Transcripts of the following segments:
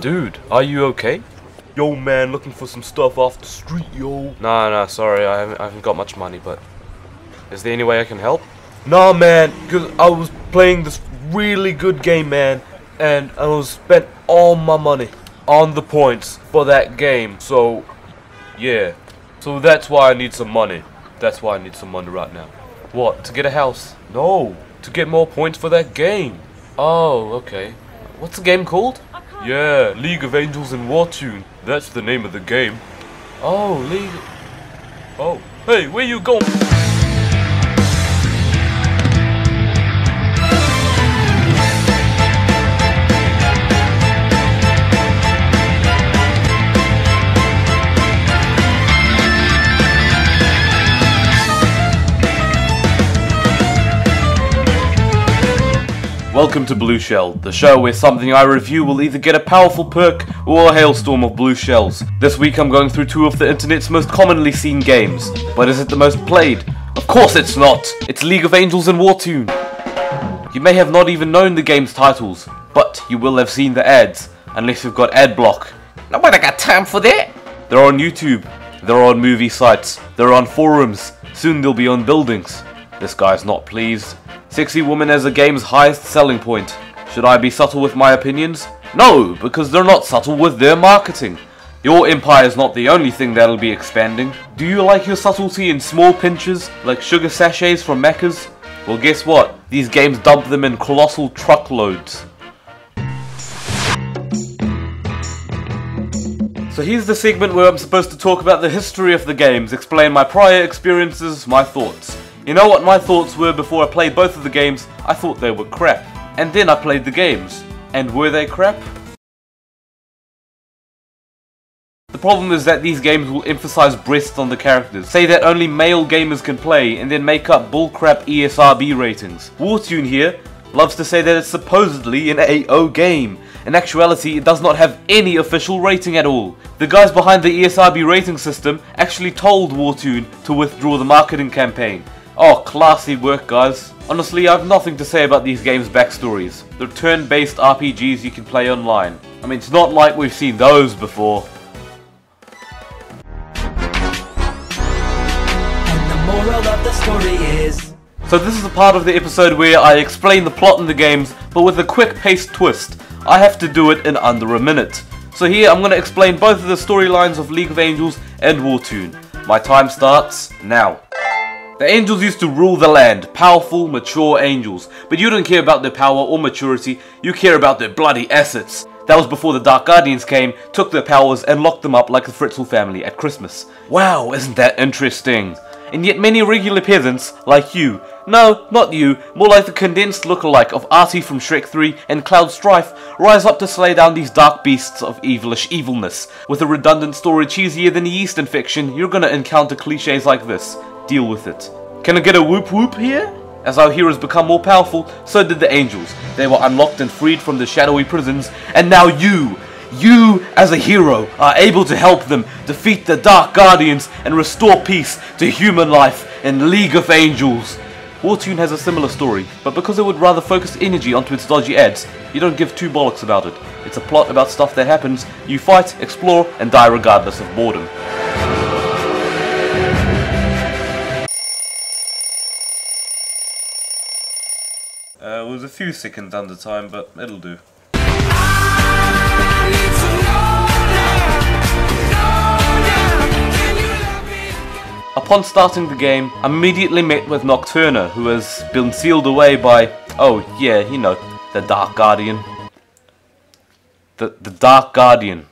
Dude, are you okay? Yo man, looking for some stuff off the street, yo. Nah, sorry, I haven't got much money, but is there any way I can help? Nah man, because I was playing this really good game, man, and I spent all my money on the points for that game, so yeah. So that's why I need some money. That's why I need some money right now. What, to get a house? No, to get more points for that game. Oh, okay. What's the game called? Yeah, League of Angels and Wartune. That's the name of the game. Oh, Oh, hey, where you going? Welcome to Blue Shell, the show where something I review will either get a powerful perk or a hailstorm of blue shells. This week I'm going through two of the internet's most commonly seen games. But is it the most played? Of course it's not! It's League of Angels and Wartune. You may have not even known the game's titles, but you will have seen the ads, unless you've got ad block. Nobody got time for that! They're on YouTube, they're on movie sites, they're on forums, soon they'll be on buildings. This guy's not pleased. Sexy woman as a game's highest selling point. Should I be subtle with my opinions? No, because they're not subtle with their marketing. Your empire is not the only thing that'll be expanding. Do you like your subtlety in small pinches, like sugar sachets from Macca's? Well, guess what? These games dump them in colossal truckloads. So here's the segment where I'm supposed to talk about the history of the games, explain my prior experiences, my thoughts. You know what my thoughts were before I played both of the games? I thought they were crap. And then I played the games. And were they crap? The problem is that these games will emphasize breasts on the characters, say that only male gamers can play, and then make up bullcrap ESRB ratings. Wartune here loves to say that it's supposedly an AO game. In actuality, it does not have any official rating at all. The guys behind the ESRB rating system actually told Wartune to withdraw the marketing campaign. Oh, classy work, guys. Honestly, I have nothing to say about these games' backstories. They're turn-based RPGs you can play online. I mean, it's not like we've seen those before. And the moral of the story is... So this is the part of the episode where I explain the plot in the games, but with a quick-paced twist. I have to do it in under a minute. So here, I'm going to explain both of the storylines of League of Angels and Wartune. My time starts now. The angels used to rule the land, powerful, mature angels. But you don't care about their power or maturity, you care about their bloody assets. That was before the Dark Guardians came, took their powers and locked them up like the Fritzl family at Christmas. Wow, isn't that interesting? And yet many regular peasants, like you, no, not you, more like the condensed lookalike of Artie from Shrek 3 and Cloud Strife, rise up to slay down these dark beasts of evilish evilness. With a redundant story cheesier than a yeast infection, you're gonna encounter cliches like this. Deal with it. Can I get a whoop whoop here? As our heroes become more powerful, so did the angels. They were unlocked and freed from the shadowy prisons, and now you as a hero, are able to help them defeat the Dark Guardians and restore peace to human life in League of Angels. Wartune has a similar story, but because it would rather focus energy onto its dodgy ads, you don't give two bollocks about it. It's a plot about stuff that happens, you fight, explore, and die regardless of boredom. It was a few seconds under time, but it'll do. Upon starting the game, I'm immediately met with Nocturna, who has been sealed away by, oh yeah, you know, the Dark Guardian. The Dark Guardian.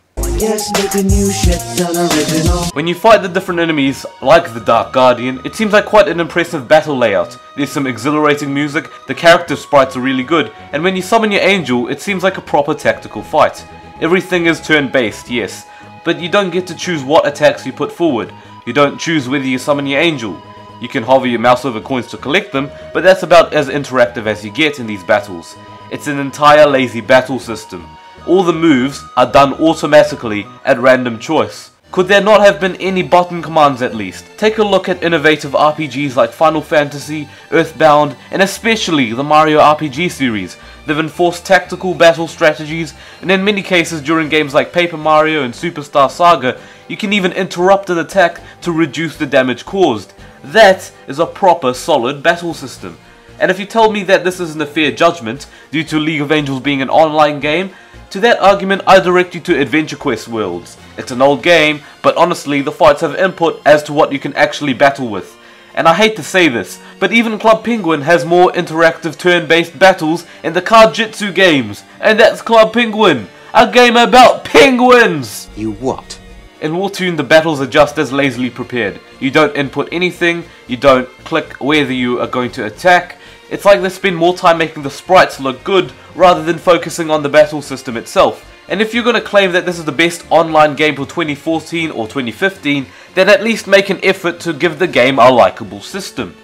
When you fight the different enemies, like the Dark Guardian, it seems like quite an impressive battle layout. There's some exhilarating music, the character sprites are really good, and when you summon your angel, it seems like a proper tactical fight. Everything is turn-based, yes, but you don't get to choose what attacks you put forward. You don't choose whether you summon your angel. You can hover your mouse over coins to collect them, but that's about as interactive as you get in these battles. It's an entire lazy battle system. All the moves are done automatically at random choice. Could there not have been any button commands at least? Take a look at innovative RPGs like Final Fantasy, Earthbound, and especially the Mario RPG series. The they've enforced tactical battle strategies, and in many cases during games like Paper Mario and Superstar Saga, you can even interrupt an attack to reduce the damage caused. That is a proper solid battle system. And if you tell me that this isn't a fair judgment due to League of Angels being an online game, to that argument I direct you to Adventure Quest Worlds. It's an old game, but honestly the fights have input as to what you can actually battle with. And I hate to say this, but even Club Penguin has more interactive turn-based battles in the Card Jitsu games, and that's Club Penguin, a game about penguins! You what? In Wartune, the battles are just as lazily prepared. You don't input anything, you don't click whether you are going to attack. It's like they spend more time making the sprites look good rather than focusing on the battle system itself. And if you're going to claim that this is the best online game for 2014 or 2015, then at least make an effort to give the game a likeable system.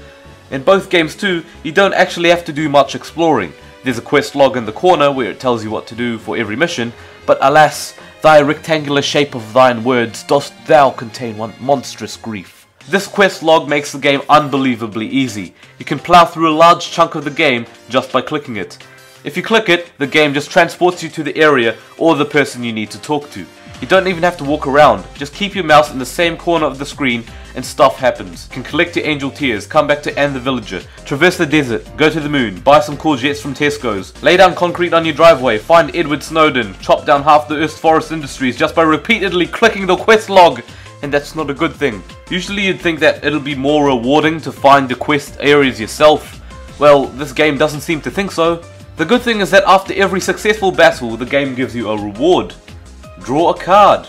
In both games too, you don't actually have to do much exploring. There's a quest log in the corner where it tells you what to do for every mission, but alas, thy rectangular shape of thine words dost thou contain one monstrous grief. This quest log makes the game unbelievably easy. You can plow through a large chunk of the game just by clicking it. If you click it, the game just transports you to the area or the person you need to talk to. You don't even have to walk around, just keep your mouse in the same corner of the screen and stuff happens. You can collect your angel tears, come back to Anne the Villager, traverse the desert, go to the moon, buy some courgettes from Tesco's, lay down concrete on your driveway, find Edward Snowden, chop down half the Earth's forest industries just by repeatedly clicking the quest log. And that's not a good thing. Usually you'd think that it'll be more rewarding to find the quest areas yourself. Well, this game doesn't seem to think so. The good thing is that after every successful battle, the game gives you a reward. Draw a card.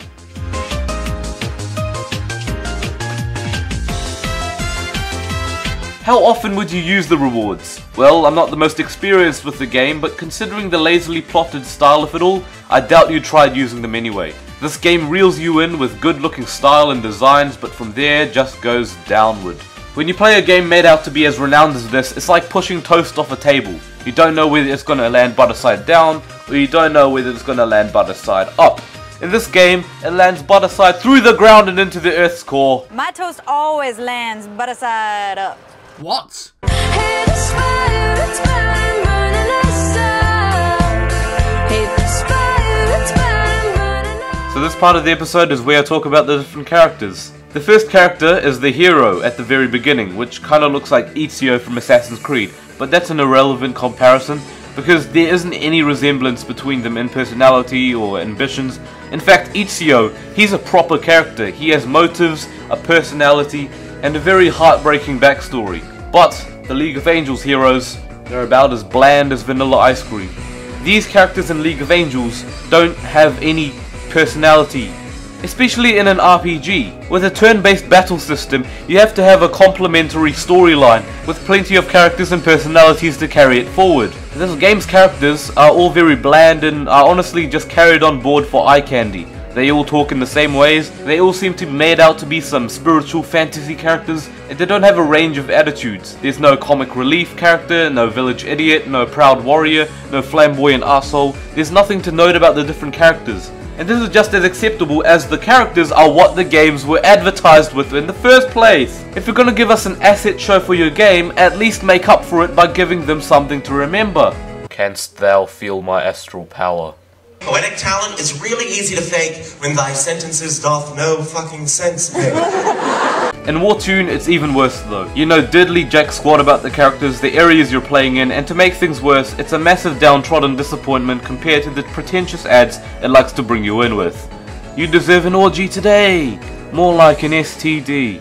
How often would you use the rewards? Well, I'm not the most experienced with the game, but considering the lazily plotted style of it all, I doubt you tried using them anyway. This game reels you in with good looking style and designs, but from there just goes downward. When you play a game made out to be as renowned as this, it's like pushing toast off a table. You don't know whether it's going to land butter side down, or you don't know whether it's going to land butter side up. In this game, it lands butter side through the ground and into the Earth's core. My toast always lands butter side up. What? So this part of the episode is where I talk about the different characters. The first character is the hero at the very beginning, which kinda looks like Ezio from Assassin's Creed, but that's an irrelevant comparison because there isn't any resemblance between them in personality or ambitions. In fact, Ezio, he's a proper character. He has motives, a personality, and a very heartbreaking backstory. But the League of Angels heroes, they're about as bland as vanilla ice cream. These characters in League of Angels don't have any personality, especially in an RPG. With a turn-based battle system, you have to have a complementary storyline with plenty of characters and personalities to carry it forward. This game's characters are all very bland and are honestly just carried on board for eye candy. They all talk in the same ways, they all seem to be made out to be some spiritual fantasy characters, and they don't have a range of attitudes. There's no comic relief character, no village idiot, no proud warrior, no flamboyant arsehole. There's nothing to note about the different characters. And this is just as acceptable as the characters are what the games were advertised with in the first place. If you're gonna give us an asset show for your game, at least make up for it by giving them something to remember. Canst thou feel my astral power? Poetic talent is really easy to fake when thy sentences doth no fucking sense make. In Wartune, it's even worse though. You know diddly jack squat about the characters, the areas you're playing in, and to make things worse, it's a massive downtrodden disappointment compared to the pretentious ads it likes to bring you in with. You deserve an orgy today! More like an STD.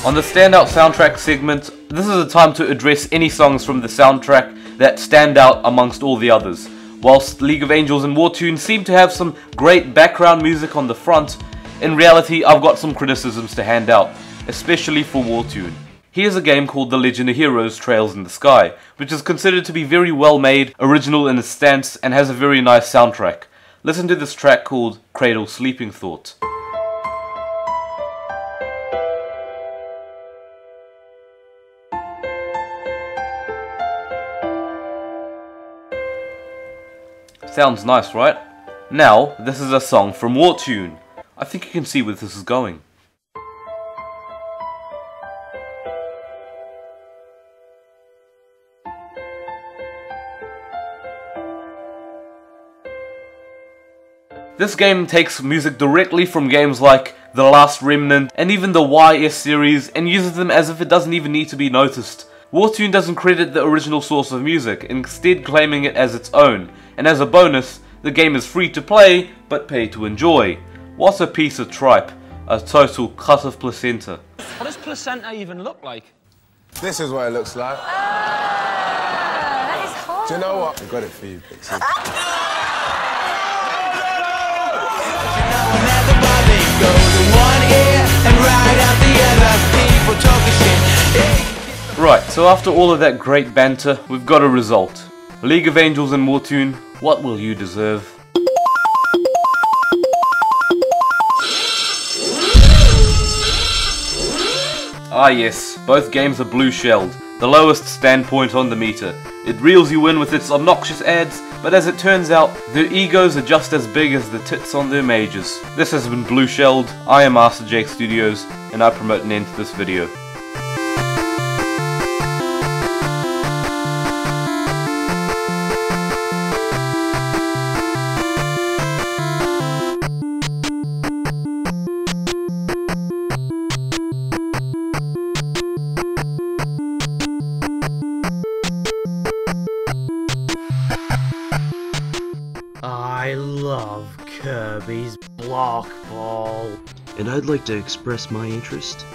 On the standout soundtrack segment, this is a time to address any songs from the soundtrack that stand out amongst all the others. Whilst League of Angels and Wartune seem to have some great background music on the front, in reality I've got some criticisms to hand out, especially for Wartune. Here's a game called The Legend of Heroes Trails in the Sky, which is considered to be very well made, original in its stance, and has a very nice soundtrack. Listen to this track called Cradle Sleeping Thought. Sounds nice, right? Now, this is a song from Wartune. I think you can see where this is going. This game takes music directly from games like The Last Remnant and even the YS series and uses them as if it doesn't even need to be noticed. Wartune doesn't credit the original source of music, instead claiming it as its own, and as a bonus, the game is free to play, but pay to enjoy. What a piece of tripe. A total cut of placenta. What does placenta even look like? This is what it looks like. That is hard. Do you know what? I got it for you, Pixie. Right, so after all of that great banter, we've got a result. League of Angels and Wartune, what will you deserve? Ah yes, both games are blue-shelled, the lowest standpoint on the meter. It reels you in with its obnoxious ads, but as it turns out, their egos are just as big as the tits on their mages. This has been BLUESHELLED, I am MasterJakeStudios, and I promote an end to this video. I love Kirby's Block Ball. And I'd like to express my interest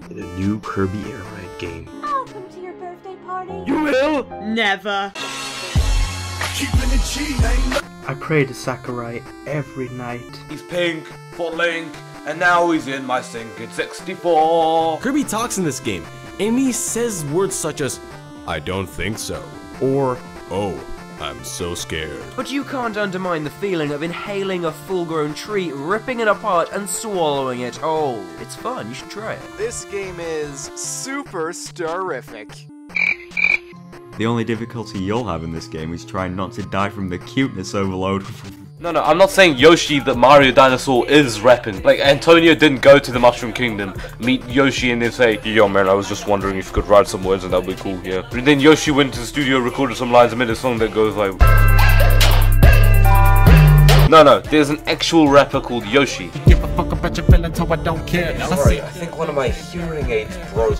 in a new Kirby Air Ride game. I'll come to your birthday party. You will? Never. I pray to Sakurai every night. He's pink for Link, and now he's in my sink at 64. Kirby talks in this game, and he says words such as, I don't think so, or, oh, I'm so scared. But you can't undermine the feeling of inhaling a full-grown tree, ripping it apart, and swallowing it whole. It's fun, you should try it. This game is super star-rific. The only difficulty you'll have in this game is trying not to die from the cuteness overload. No, I'm not saying Yoshi the Mario dinosaur is rapping. Like, Antonio didn't go to the Mushroom Kingdom, meet Yoshi and then say, yo man, I was just wondering if you could write some words and that'd be cool, yeah. And then Yoshi went to the studio, recorded some lines and made a song that goes like... No, there's an actual rapper called Yoshi. Give a fuck about your feelings, so I don't care. Sorry, I think one of my hearing aids broke.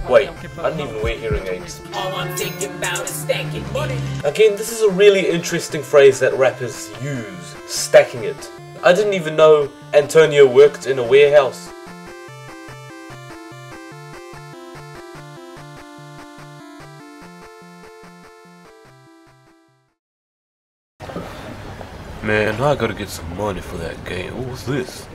Wait, I didn't even wear hearing aids. All I'm thinking about is stacking money. Again, this is a really interesting phrase that rappers use, stacking it. I didn't even know Antonio worked in a warehouse. Man, I gotta get some money for that game. What was this?